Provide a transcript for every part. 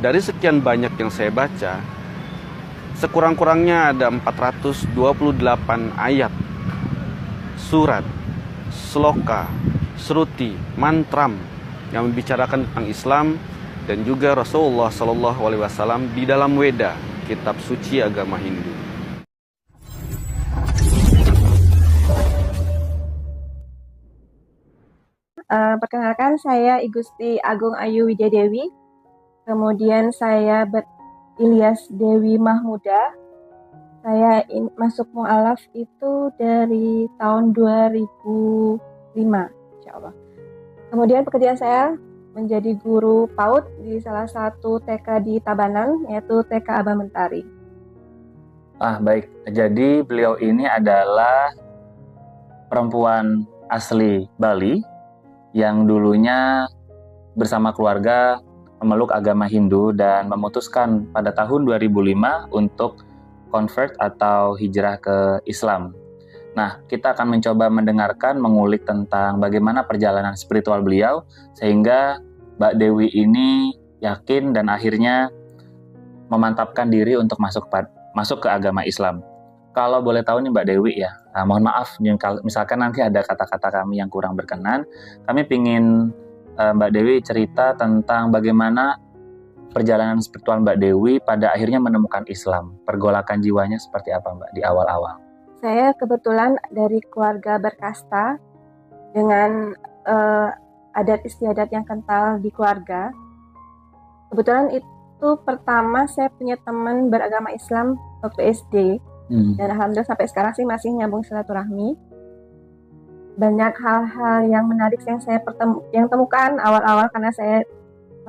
Dari sekian banyak yang saya baca, sekurang-kurangnya ada 428 ayat, surat, sloka, shruti, mantram yang membicarakan tentang Islam dan juga Rasulullah SAW di dalam Weda, kitab suci agama Hindu. Perkenalkan, saya I Gusti Agung Ayu Widyadewi. Kemudian saya Ilyas Dewi Mahmuda. Saya masuk mu'alaf itu dari tahun 2005, insya Allah. Kemudian pekerjaan saya menjadi guru PAUD di salah satu TK di Tabanan, yaitu TK Abah Mentari. Baik. Jadi beliau ini adalah perempuan asli Bali yang dulunya bersama keluarga memeluk agama Hindu dan memutuskan pada tahun 2005 untuk convert atau hijrah ke Islam. Nah, kita akan mencoba mendengarkan, mengulik tentang bagaimana perjalanan spiritual beliau sehingga Mbak Dewi ini yakin dan akhirnya memantapkan diri untuk masuk ke agama Islam. Kalau boleh tahu nih Mbak Dewi ya, mohon maaf misalkan nanti ada kata-kata kami yang kurang berkenan, kami ingin Mbak Dewi cerita tentang bagaimana perjalanan spiritual Mbak Dewi pada akhirnya menemukan Islam. Pergolakan jiwanya seperti apa Mbak di awal-awal? Saya kebetulan dari keluarga berkasta dengan adat istiadat yang kental di keluarga. Kebetulan itu pertama saya punya teman beragama Islam waktu SD. Dan alhamdulillah sampai sekarang sih masih nyambung silaturahmi. Banyak hal-hal yang menarik yang saya temukan awal-awal karena saya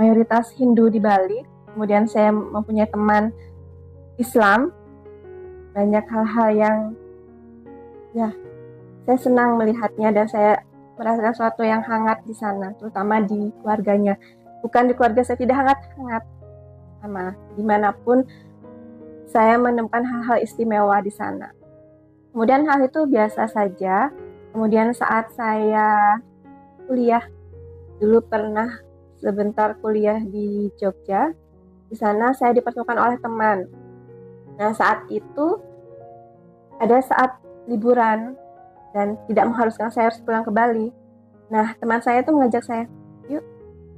mayoritas Hindu di Bali. Kemudian saya mempunyai teman Islam. Banyak hal-hal yang saya senang melihatnya dan saya merasakan sesuatu yang hangat di sana, terutama di keluarganya. Bukan di keluarga saya tidak hangat-hangat, sama dimanapun saya menemukan hal-hal istimewa di sana. Kemudian hal itu biasa saja. Kemudian saat saya kuliah, dulu pernah sebentar kuliah di Jogja. Di sana saya dipertemukan oleh teman. Nah, saat itu ada saat liburan dan tidak mengharuskan saya harus pulang ke Bali. Nah, teman saya itu mengajak saya, yuk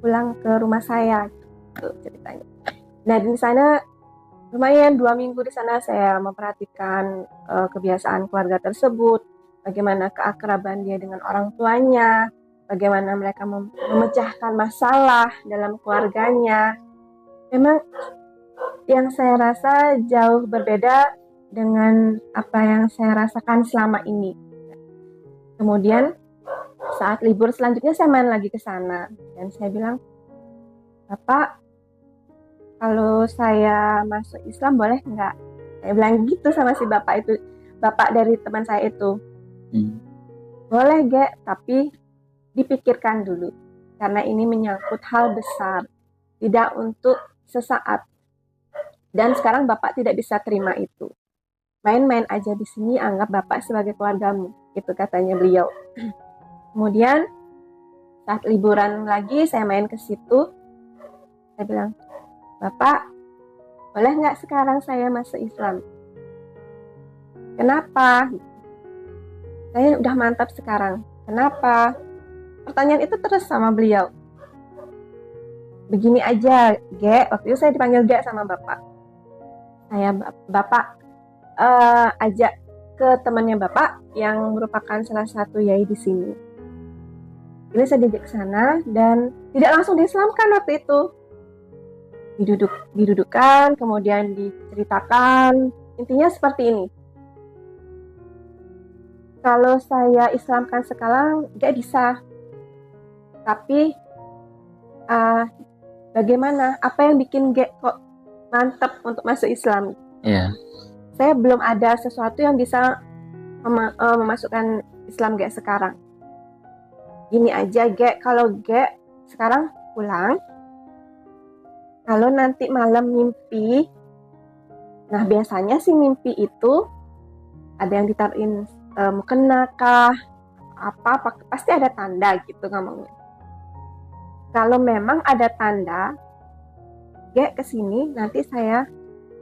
pulang ke rumah saya, gitu ceritanya. Nah, di sana lumayan 2 minggu di sana saya memperhatikan kebiasaan keluarga tersebut, bagaimana keakraban dia dengan orang tuanya, bagaimana mereka memecahkan masalah dalam keluarganya. Memang yang saya rasa jauh berbeda dengan apa yang saya rasakan selama ini. Kemudian saat libur selanjutnya saya main lagi ke sana dan saya bilang, Bapak, kalau saya masuk Islam boleh nggak? Saya bilang gitu sama si bapak itu, bapak dari teman saya itu. Boleh Gek, tapi dipikirkan dulu. Karena ini menyangkut hal besar, tidak untuk sesaat. Dan sekarang bapak tidak bisa terima itu. Main-main aja di sini, anggap bapak sebagai keluargamu. Itu katanya beliau. Kemudian saat liburan lagi saya main ke situ, saya bilang, Bapak, boleh nggak sekarang saya masuk Islam? Kenapa? Saya udah mantap sekarang. Kenapa? Pertanyaan itu terus sama beliau. Begini aja, Gek. Waktu itu saya dipanggil Gek sama Bapak. Bapak ajak ke temannya Bapak yang merupakan salah satu yai di sini. Ini saya diajak ke sana dan tidak langsung diislamkan waktu itu. Didudukkan, kemudian diceritakan. Intinya seperti ini. Kalau saya Islamkan sekarang, gak bisa. Tapi, bagaimana? Apa yang bikin gak kok mantap untuk masuk Islam? Iya. Saya belum ada sesuatu yang bisa memasukkan Islam gak sekarang. Gini aja, gak. Kalau gak sekarang pulang, kalau nanti malam mimpi, nah biasanya sih mimpi itu ada yang ditaruhin mukena kah, apa pasti ada tanda gitu ngomongnya. Kalau memang ada tanda, ke sini, nanti saya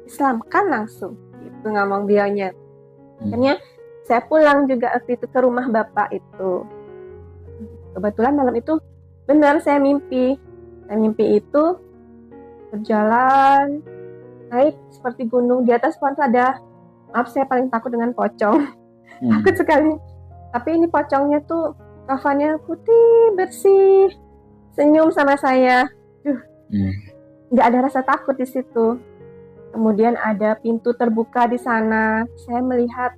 Islamkan langsung. Itu ngomong beliaunya. Akhirnya saya pulang juga waktu itu ke rumah bapak itu. Kebetulan malam itu benar saya mimpi. Saya mimpi itu berjalan naik seperti gunung, di atas pohon ada, maaf saya paling takut dengan pocong. Takut sekali. Tapi ini pocongnya tuh kafannya putih bersih, senyum sama saya. Nggak ada rasa takut di situ. Kemudian ada pintu terbuka di sana. Saya melihat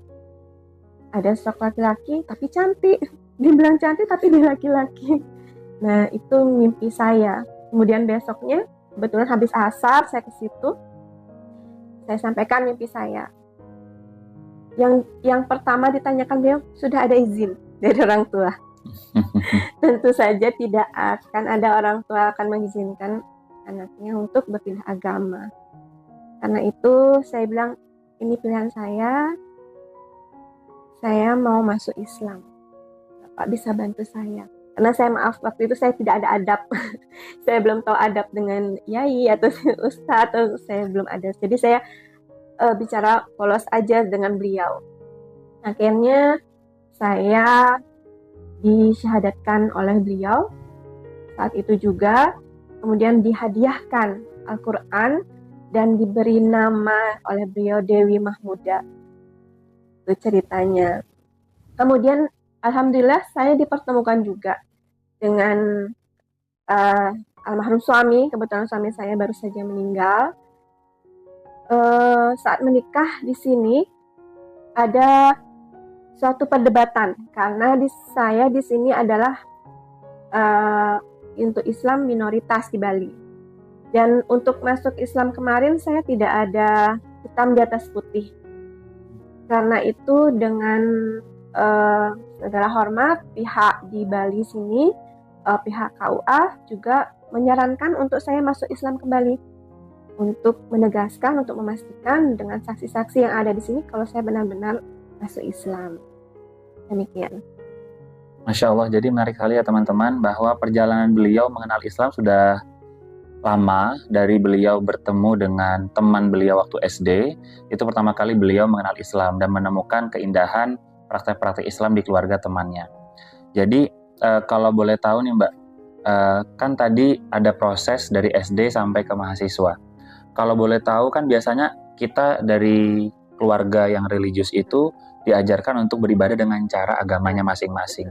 ada sosok laki-laki tapi cantik. Dibilang cantik tapi dia laki-laki. Nah, itu mimpi saya. Kemudian besoknya kebetulan habis asar saya ke situ. Saya sampaikan mimpi saya. Yang pertama ditanyakan beliau, sudah ada izin dari orang tua? Tentu saja tidak akan ada orang tua akan mengizinkan anaknya untuk berpindah agama. Karena itu saya bilang, ini pilihan saya mau masuk Islam. Bapak bisa bantu saya. Karena saya maaf, waktu itu saya tidak ada adab. Saya belum tahu adab dengan yai atau ustadz, atau saya belum ada. Jadi saya bicara polos aja dengan beliau. Akhirnya saya disyahadatkan oleh beliau. Saat itu juga, kemudian dihadiahkan Al-Quran dan diberi nama oleh beliau Dewi Mahmuda. Itu ceritanya. Kemudian alhamdulillah saya dipertemukan juga dengan almarhum suami. Kebetulan suami saya baru saja meninggal. Saat menikah di sini ada suatu perdebatan karena saya di sini adalah untuk Islam minoritas di Bali. Dan untuk masuk Islam kemarin saya tidak ada hitam di atas putih. Karena itu dengan segala hormat pihak di Bali sini, pihak KUA juga menyarankan untuk saya masuk Islam kembali. Untuk menegaskan, untuk memastikan dengan saksi-saksi yang ada di sini kalau saya benar-benar masuk Islam. Demikian. Masya Allah, jadi menarik sekali ya teman-teman bahwa perjalanan beliau mengenal Islam sudah lama. Dari beliau bertemu dengan teman beliau waktu SD, itu pertama kali beliau mengenal Islam dan menemukan keindahan praktek-praktek Islam di keluarga temannya. Jadi kalau boleh tahu nih Mbak, kan tadi ada proses dari SD sampai ke mahasiswa. Kalau boleh tahu kan biasanya kita dari keluarga yang religius itu diajarkan untuk beribadah dengan cara agamanya masing-masing.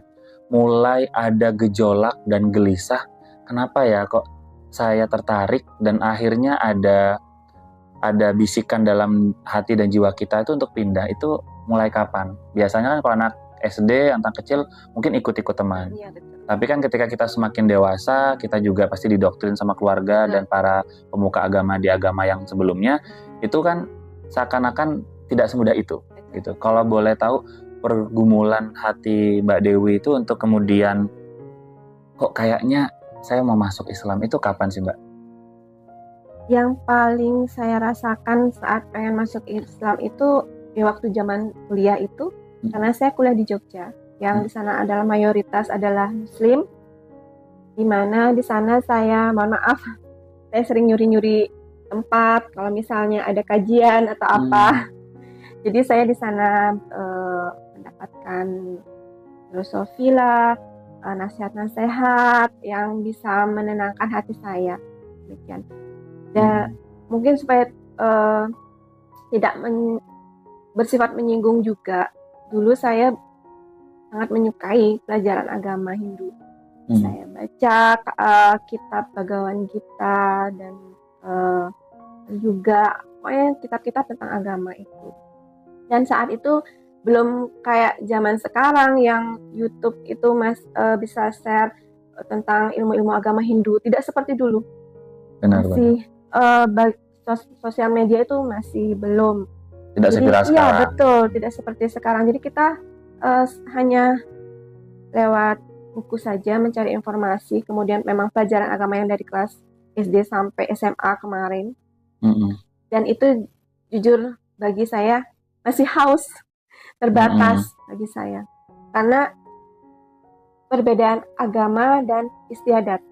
Mulai ada gejolak dan gelisah, kenapa ya kok saya tertarik, dan akhirnya ada bisikan dalam hati dan jiwa kita itu untuk pindah, itu mulai kapan? Biasanya kan kalau anak SD, anak kecil mungkin ikut-ikut teman. Iya, betul. Tapi kan ketika kita semakin dewasa, kita juga pasti didoktrin sama keluarga dan para pemuka agama di agama yang sebelumnya, itu kan seakan-akan tidak semudah itu. Gitu. Kalau boleh tahu pergumulan hati Mbak Dewi itu untuk kemudian kok kayaknya saya mau masuk Islam itu kapan sih Mbak? Yang paling saya rasakan saat pengen masuk Islam itu di waktu zaman kuliah itu, karena saya kuliah di Jogja, yang di sana adalah mayoritas adalah Muslim, di mana di sana saya, mohon maaf, saya sering nyuri-nyuri tempat kalau misalnya ada kajian atau apa. Jadi saya di sana mendapatkan filosofi lah, nasihat-nasihat yang bisa menenangkan hati saya. Demikian. Dan mungkin supaya tidak bersifat menyinggung juga, dulu saya sangat menyukai pelajaran agama Hindu. Saya baca kitab Bhagavad Gita dan juga pokoknya kitab-kitab tentang agama itu. Dan saat itu belum kayak zaman sekarang yang YouTube itu bisa share tentang ilmu-ilmu agama Hindu. Tidak seperti dulu. Benar, masih sosial media itu masih belum. Tidak seviral sekarang. Iya betul, tidak seperti sekarang. Jadi kita hanya lewat buku saja mencari informasi. Kemudian memang pelajaran agama yang dari kelas SD sampai SMA kemarin. Dan itu jujur bagi saya masih haus, terbatas bagi saya. Karena perbedaan agama dan istiadat.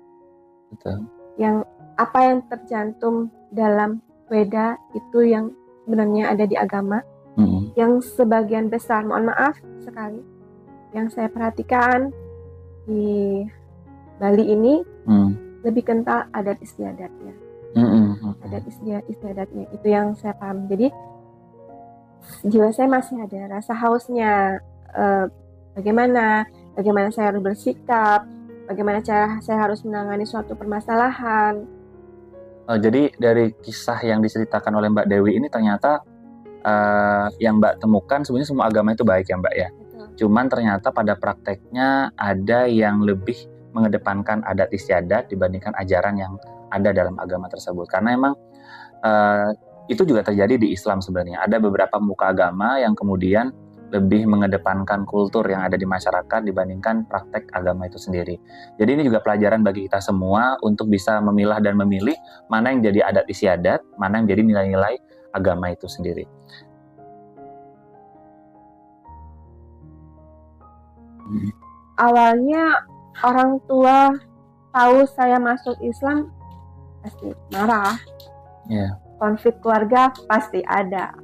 Betul. Yang apa yang tercantum dalam Weda itu yang sebenarnya ada di agama. Yang sebagian besar, mohon maaf sekali, yang saya perhatikan di Bali ini lebih kental adat istiadatnya. Adat istiadatnya itu yang saya paham. Jadi jiwa saya masih ada rasa hausnya, bagaimana saya harus bersikap, bagaimana cara saya harus menangani suatu permasalahan. Jadi dari kisah yang diceritakan oleh Mbak Dewi ini ternyata yang Mbak temukan sebenarnya semua agama itu baik ya Mbak ya. Betul. Cuman ternyata pada prakteknya ada yang lebih mengedepankan adat istiadat dibandingkan ajaran yang ada dalam agama tersebut. Karena emang itu juga terjadi di Islam sebenarnya. Ada beberapa pemuka agama yang kemudian lebih mengedepankan kultur yang ada di masyarakat dibandingkan praktek agama itu sendiri. Jadi ini juga pelajaran bagi kita semua untuk bisa memilah dan memilih mana yang jadi adat istiadat, mana yang jadi nilai-nilai agama itu sendiri. Awalnya orang tua tahu saya masuk Islam pasti marah. Yeah. Konflik keluarga pasti ada.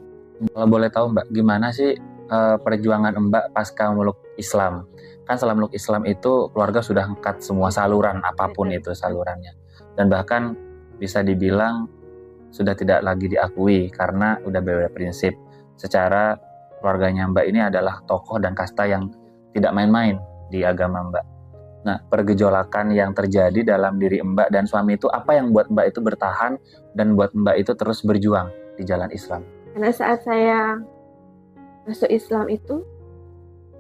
Kalau boleh tahu Mbak, gimana sih perjuangan Mbak pasca meluk Islam? Kan setelah meluk Islam itu keluarga sudah angkat semua saluran apapun itu salurannya. Dan bahkan bisa dibilang sudah tidak lagi diakui karena udah berbeda prinsip. Secara keluarganya Mbak ini adalah tokoh dan kasta yang tidak main-main di agama Mbak. Nah, pergejolakan yang terjadi dalam diri Mbak dan suami itu apa yang buat Mbak itu bertahan dan buat Mbak itu terus berjuang di jalan Islam? Karena saat saya masuk Islam itu,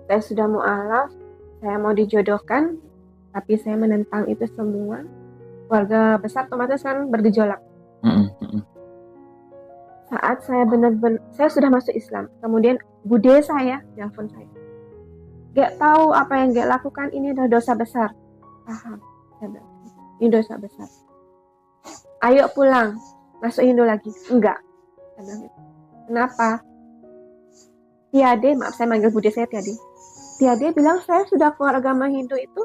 saya sudah mu'alaf, saya mau dijodohkan, tapi saya menentang itu semua. Keluarga besar otomatis kan bergejolak. Saat saya benar-benar, saya sudah masuk Islam, kemudian bude saya telepon saya. Gak tahu apa yang gak lakukan, ini adalah dosa besar. Paham? Ini dosa besar. Ayo pulang, masuk Hindu lagi. Enggak. Kenapa? Tiade, maaf saya manggil bude saya Tiade. Tiade bilang saya sudah keluar agama Hindu itu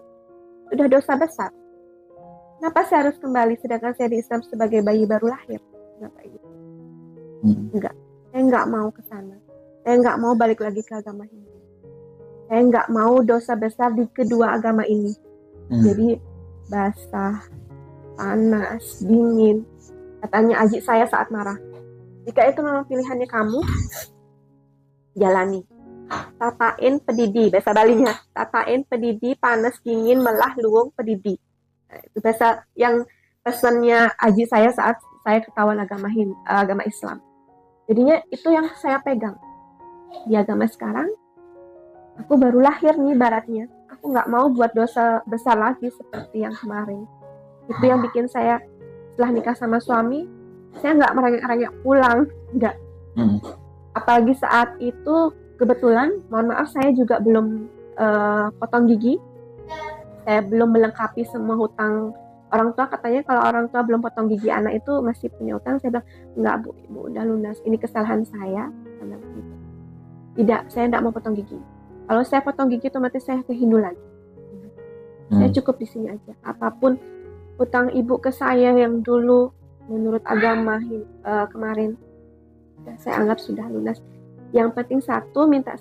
sudah dosa besar. Kenapa saya harus kembali sedangkan saya di Islam sebagai bayi baru lahir? Kenapa gitu? Enggak, saya enggak mau ke sana. Saya enggak mau balik lagi ke agama Hindu. Saya enggak mau dosa besar di kedua agama ini. Jadi basah, panas, dingin. Katanya aji saya saat marah. Jika itu memang pilihannya kamu, jalani. Tatain pedidi, bahasa Balinya. Tatain pedidi, panas, dingin, melah, luwung, pedidi. Nah, itu bahasa yang pesannya aji saya saat saya ketahuan agama Islam. Jadinya itu yang saya pegang. Di agama sekarang, aku baru lahir nih baratnya. Aku nggak mau buat dosa besar lagi seperti yang kemarin. Itu yang bikin saya setelah nikah sama suami, saya nggak merengek-rengek pulang, nggak. Apalagi saat itu kebetulan, mohon maaf saya juga belum potong gigi. Saya belum melengkapi semua hutang orang tua. Katanya kalau orang tua belum potong gigi anak itu masih punya hutang. Saya bilang, enggak bu, ibu udah lunas. Ini kesalahan saya. Tidak, saya tidak mau potong gigi. Kalau saya potong gigi otomatis saya ke Hindu lagi. Saya cukup di sini aja. Apapun hutang ibu ke saya yang dulu menurut agama kemarin, saya anggap sudah lunas. Yang penting satu, minta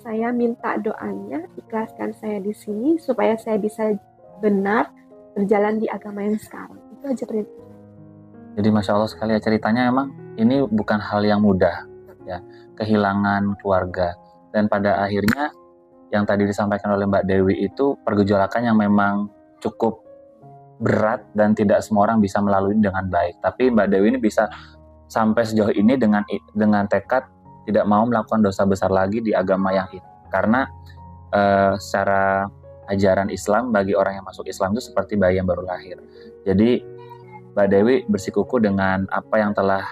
doanya, ikhlaskan saya di sini supaya saya bisa benar berjalan di agama yang sekarang. Itu aja prinsip. Jadi Masya Allah sekali ya, ceritanya emang ini bukan hal yang mudah ya, kehilangan keluarga. Dan pada akhirnya yang tadi disampaikan oleh Mbak Dewi itu pergejolakan yang memang cukup berat dan tidak semua orang bisa melalui dengan baik. Tapi Mbak Dewi ini bisa sampai sejauh ini dengan tekad tidak mau melakukan dosa besar lagi di agama yang ini. Karena secara ajaran Islam bagi orang yang masuk Islam itu seperti bayi yang baru lahir. Jadi Mbak Dewi bersikukuh dengan apa yang telah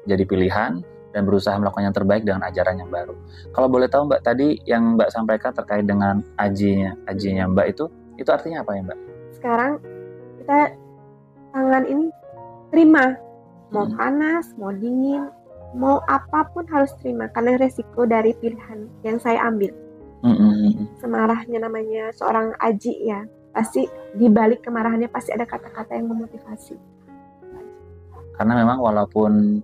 jadi pilihan dan berusaha melakukan yang terbaik dengan ajaran yang baru. Kalau boleh tahu Mbak, tadi yang Mbak sampaikan terkait dengan ajinya Mbak itu artinya apa ya Mbak? Sekarang kita tangan ini terima, mau panas, mau dingin, mau apapun harus terima karena resiko dari pilihan yang saya ambil. Semarahnya namanya seorang aji ya, pasti di balik kemarahannya pasti ada kata-kata yang memotivasi. Karena memang walaupun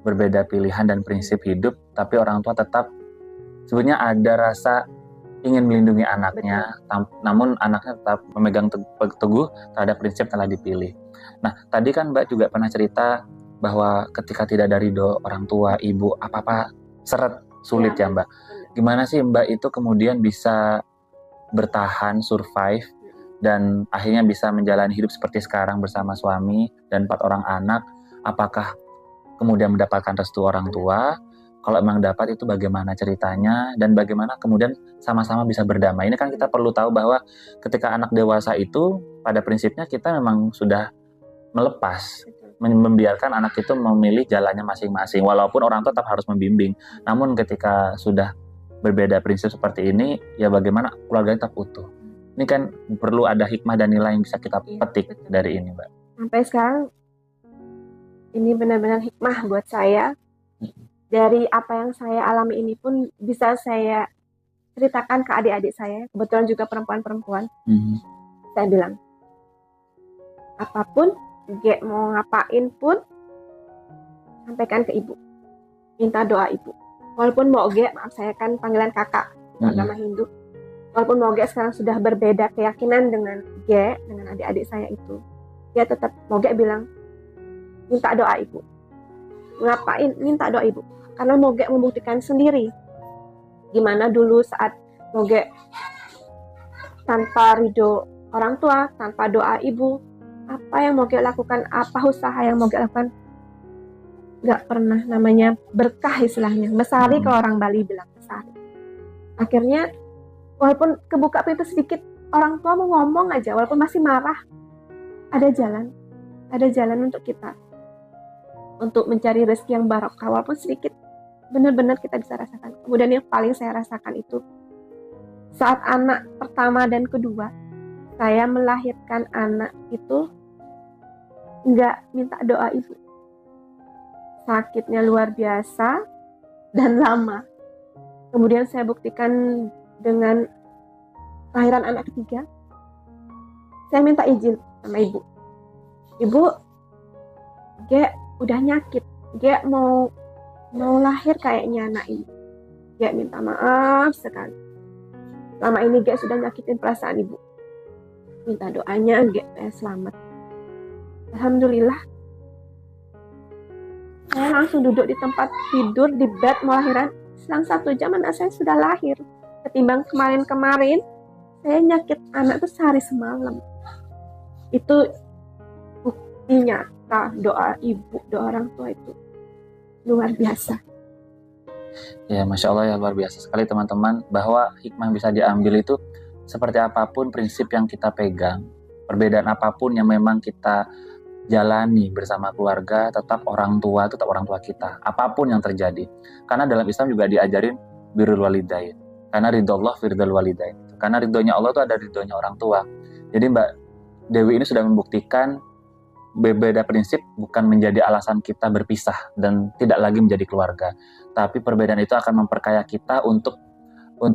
berbeda pilihan dan prinsip hidup, tapi orang tua tetap sebenarnya ada rasa ingin melindungi anaknya, namun anaknya tetap memegang teguh terhadap prinsip yang telah dipilih. Nah, tadi kan Mbak juga pernah cerita bahwa ketika tidak ada ridho orang tua, ibu, apa-apa seret, sulit ya Mbak. Gimana sih Mbak itu kemudian bisa bertahan, survive, dan akhirnya bisa menjalani hidup seperti sekarang bersama suami dan 4 orang anak? Apakah kemudian mendapatkan restu orang tua? Kalau emang dapat, itu bagaimana ceritanya, dan bagaimana kemudian sama-sama bisa berdamai. Ini kan kita perlu tahu bahwa ketika anak dewasa itu pada prinsipnya kita memang sudah melepas, membiarkan anak itu memilih jalannya masing-masing, walaupun orang tua tetap harus membimbing. Namun ketika sudah berbeda prinsip seperti ini, ya bagaimana keluarga tetap utuh. Ini kan perlu ada hikmah dan nilai yang bisa kita petik dari ini, Mbak. Sampai sekarang ini benar-benar hikmah buat saya. Dari apa yang saya alami ini pun bisa saya ceritakan ke adik-adik saya, kebetulan juga perempuan-perempuan. Saya bilang, apapun, Gek mau ngapain pun, sampaikan ke ibu. Minta doa ibu. Walaupun mau Gek, maaf saya kan panggilan kakak, agama Hindu. Walaupun mau Gek sekarang sudah berbeda keyakinan dengan Gek, dengan adik-adik saya itu, dia tetap mau Gek bilang, minta doa ibu. Ngapain? Minta doa ibu. Karena Moge membuktikan sendiri gimana dulu saat Moge tanpa ridho orang tua, tanpa doa ibu, apa yang Moge lakukan, apa usaha yang Moge lakukan, nggak pernah namanya berkah istilahnya. Mesari kalau orang Bali bilang mesari. Akhirnya walaupun kebuka pintu sedikit, orang tua mau ngomong aja, walaupun masih marah, ada jalan untuk kita. Untuk mencari rezeki yang barokah, walaupun sedikit, benar-benar kita bisa rasakan. Kemudian yang paling saya rasakan itu saat anak pertama dan kedua, saya melahirkan anak itu nggak minta doa ibu. Sakitnya luar biasa dan lama. Kemudian saya buktikan dengan lahiran anak ketiga. Saya minta izin sama ibu. Ibu, Gek udah nyakit, Gek mau lahir kayaknya anak ini. Gek minta maaf sekali. Selama ini Gek sudah nyakitin perasaan ibu. Minta doanya Gek selamat. Alhamdulillah. Saya langsung duduk di tempat tidur di bed mau lahiran. Selang 1 jam anak saya sudah lahir. Ketimbang kemarin-kemarin saya nyakit anak itu sehari semalam. Itu buktinya. Doa ibu, doa orang tua itu luar biasa. Ya, Masya Allah ya, luar biasa sekali teman-teman, bahwa hikmah yang bisa diambil itu seperti apapun prinsip yang kita pegang, perbedaan apapun yang memang kita jalani bersama keluarga, tetap orang tua itu tetap orang tua kita, apapun yang terjadi. Karena dalam Islam juga diajarin birrul walidain, karena ridho Allah firridul walidain. Karena ridhonya Allah itu ada ridhonya orang tua. Jadi Mbak Dewi ini sudah membuktikan berbeda prinsip bukan menjadi alasan kita berpisah dan tidak lagi menjadi keluarga, tapi perbedaan itu akan memperkaya kita untuk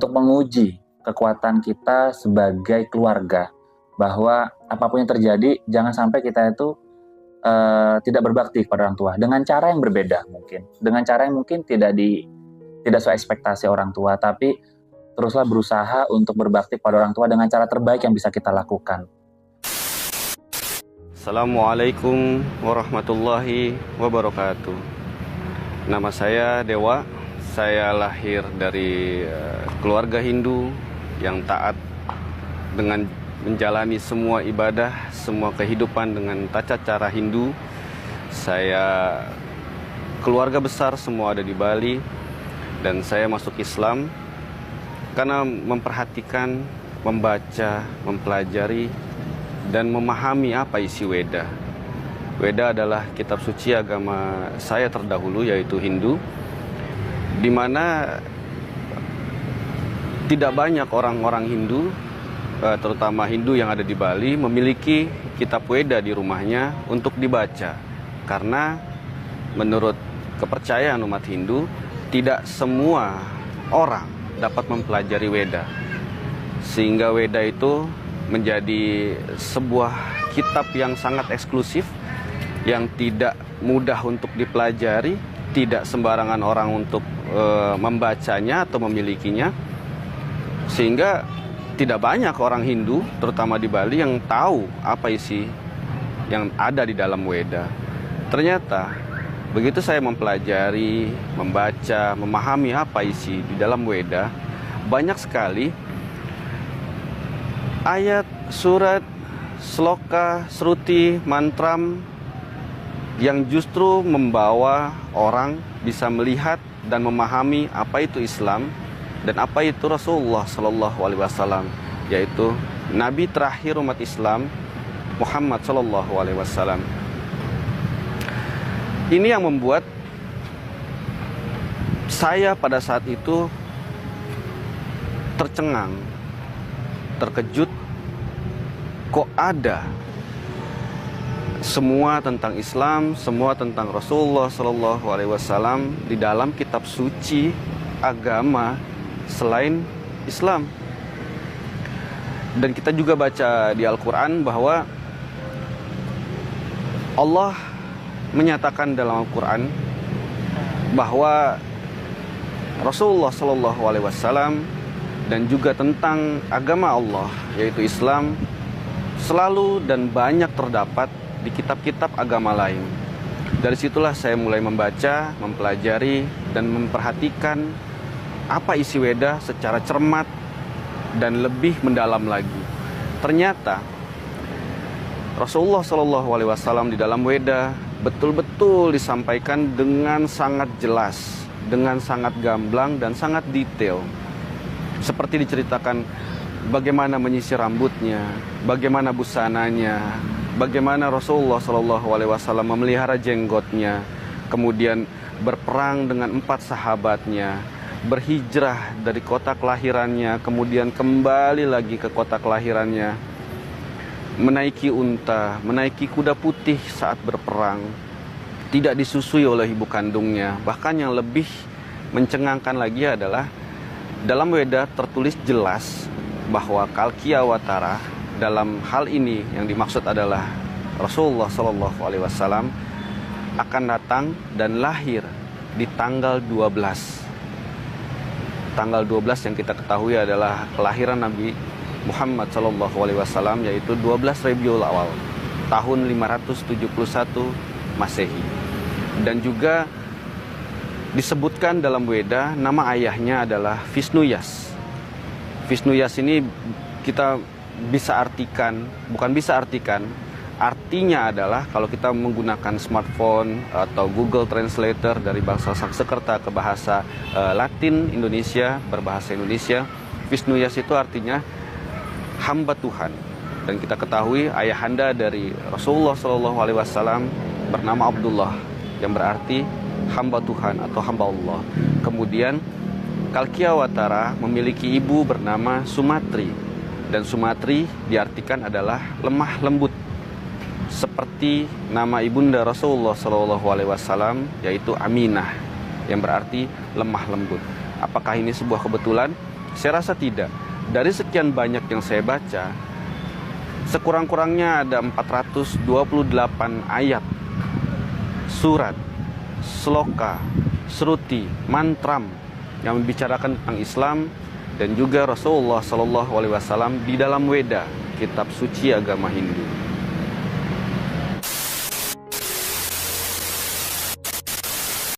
menguji kekuatan kita sebagai keluarga, bahwa apapun yang terjadi jangan sampai kita itu tidak berbakti kepada orang tua dengan cara yang berbeda, dengan cara yang mungkin tidak sesuai ekspektasi orang tua, tapi teruslah berusaha untuk berbakti kepada orang tua dengan cara terbaik yang bisa kita lakukan. Assalamualaikum warahmatullahi wabarakatuh. Nama saya Dewa. Saya lahir dari keluarga Hindu yang taat dengan menjalani semua ibadah, semua kehidupan dengan tata cara Hindu. Saya keluarga besar semua ada di Bali, dan saya masuk Islam karena memperhatikan, membaca, mempelajari dan memahami apa isi Weda. Weda adalah kitab suci agama saya terdahulu, yaitu Hindu, di mana tidak banyak orang-orang Hindu, terutama Hindu yang ada di Bali, memiliki kitab Weda di rumahnya untuk dibaca. Karena menurut kepercayaan umat Hindu, tidak semua orang dapat mempelajari Weda. Sehingga Weda itu menjadi sebuah kitab yang sangat eksklusif, yang tidak mudah untuk dipelajari, tidak sembarangan orang untuk membacanya atau memilikinya, sehingga tidak banyak orang Hindu, terutama di Bali, yang tahu apa isi yang ada di dalam Weda. Ternyata begitu saya mempelajari, membaca, memahami apa isi di dalam Weda, banyak sekali ayat, surat, sloka, shruti, mantram yang justru membawa orang bisa melihat dan memahami apa itu Islam dan apa itu Rasulullah Shallallahu Alaihi Wasallam, yaitu Nabi terakhir umat Islam, Muhammad Shallallahu Alaihi Wasallam. Ini yang membuat saya pada saat itu tercengang, terkejut, kok ada semua tentang Islam, semua tentang Rasulullah Shallallahu Alaihi Wasallam di dalam kitab suci agama selain Islam. Dan kita juga baca di Al-Quran bahwa Allah menyatakan dalam Al-Quran bahwa Rasulullah Shallallahu Alaihi Wasallam dan juga tentang agama Allah yaitu Islam selalu dan banyak terdapat di kitab-kitab agama lain. Dari situlah saya mulai membaca, mempelajari, dan memperhatikan apa isi Weda secara cermat dan lebih mendalam lagi. Ternyata Rasulullah Shallallahu Alaihi Wasallam di dalam Weda betul-betul disampaikan dengan sangat jelas, dengan sangat gamblang dan sangat detail. Seperti diceritakan bagaimana menyisir rambutnya, bagaimana busananya, bagaimana Rasulullah Shallallahu Alaihi Wasallam memelihara jenggotnya, kemudian berperang dengan 4 sahabatnya, berhijrah dari kota kelahirannya, kemudian kembali lagi ke kota kelahirannya, menaiki unta, menaiki kuda putih saat berperang, tidak disusui oleh ibu kandungnya. Bahkan yang lebih mencengangkan lagi adalah dalam Weda tertulis jelas bahwa Kalki Awatara dalam hal ini yang dimaksud adalah Rasulullah Shallallahu Alaihi Wasallam akan datang dan lahir di tanggal 12. Tanggal 12 yang kita ketahui adalah kelahiran Nabi Muhammad Shallallahu Alaihi Wasallam, yaitu 12 Rabiul Awal tahun 571 Masehi. Dan juga disebutkan dalam Weda nama ayahnya adalah Visnuyas. Visnuyas ini kita bisa artikan, bukan bisa artikan, artinya adalah kalau kita menggunakan smartphone atau Google Translator dari bahasa Sanskerta ke bahasa Latin Indonesia, berbahasa Indonesia, Visnuyas itu artinya hamba Tuhan. Dan kita ketahui ayahanda dari Rasulullah Shallallahu Alaihi Wasallam bernama Abdullah, yang berarti hamba Tuhan atau hamba Allah. Kemudian Kalki Awatara memiliki ibu bernama Sumatri, dan Sumatri diartikan adalah lemah lembut, seperti nama ibunda Rasulullah Shallallahu Alaihi Wasallam yaitu Aminah, yang berarti lemah lembut. Apakah ini sebuah kebetulan? Saya rasa tidak. Dari sekian banyak yang saya baca, sekurang-kurangnya ada 428 ayat, surat, sloka, shruti, mantram yang membicarakan tentang Islam dan juga Rasulullah Shallallahu Alaihi Wasallam di dalam Weda, kitab suci agama Hindu.